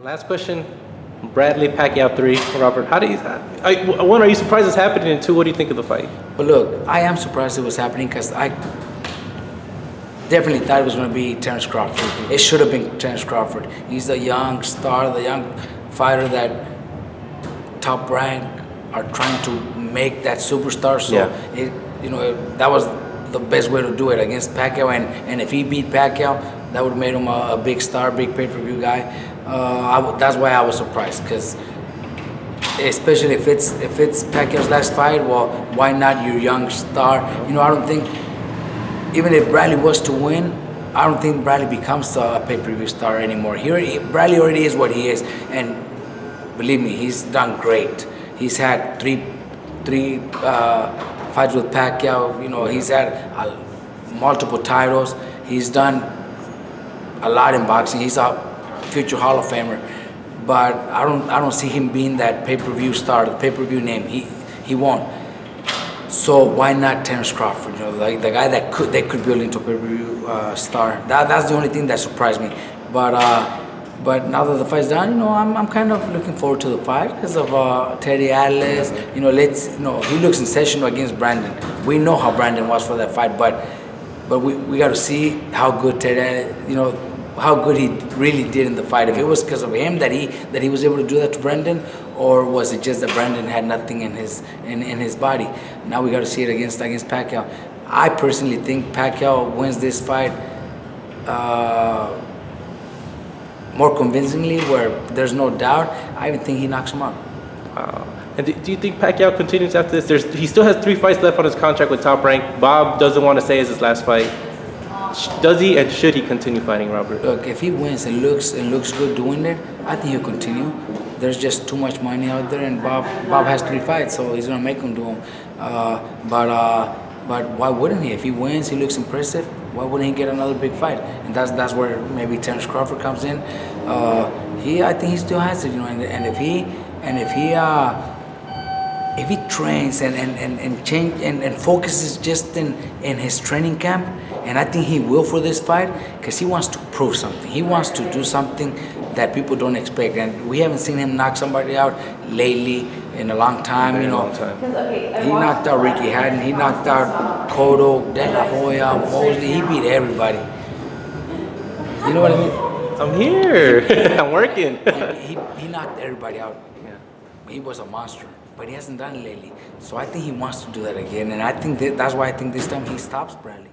Last question. Bradley Pacquiao 3. Robert, how do you? One, are you surprised it's happening? And two, what do you think of the fight? But look, I am surprised it was happening because I definitely thought it was going to be Terence Crawford. It should have been Terence Crawford. He's the young star, the young fighter that Top Rank are trying to make that superstar. So that was the best way to do it against Pacquiao. And if he beat Pacquiao, that would have made him a big star, big pay-per-view guy. That's why I was surprised, because especially if it's Pacquiao's last fight, well, why not your young star? I don't think, even if Bradley was to win, I don't think Bradley becomes a pay-per-view star anymore. Bradley already is what he is, and believe me, he's done great. He's had three fights with Pacquiao. He's had multiple titles. He's done a lot in boxing. He's a future Hall of Famer, but I don't see him being that pay-per-view star, the pay-per-view name. He won't. So why not Terence Crawford? Like the guy that they could build into a pay-per-view star. That's the only thing that surprised me. But now that the fight's done, I'm kind of looking forward to the fight because of Teddy Atlas. He looks sensational against Brandon. We know how Brandon was for that fight, but we got to see how good Teddy, how good he really did in the fight. If it was because of him that he was able to do that to Brandon, or was it just that Brandon had nothing in his body? Now we got to see it against Pacquiao. I personally think Pacquiao wins this fight more convincingly, where there's no doubt. I even think he knocks him out. Wow. And do you think Pacquiao continues after this? He still has 3 fights left on his contract with Top Rank. Bob doesn't want to say it's his last fight. Does he and should he continue fighting, Robert? Look, if he wins and looks good doing it, I think he'll continue. There's just too much money out there, and Bob has 3 fights, so he's gonna make them do them. But why wouldn't he? If he wins, he looks impressive. Why wouldn't he get another big fight? And that's where maybe Terence Crawford comes in. I think he still has it, And if he trains and change and focuses just in his training camp, and I think he will for this fight, because he wants to prove something. He wants to do something that people don't expect, and we haven't seen him knock somebody out lately in a long time. Long time. He knocked out Ricky Hatton. He knocked out Cotto, De La Hoya, Mosley. He beat everybody. You know what I mean? I'm here. I'm working. He knocked everybody out. Yeah. He was a monster, but he hasn't done it lately. So I think he wants to do that again, and I think that's why I think this time he stops Bradley.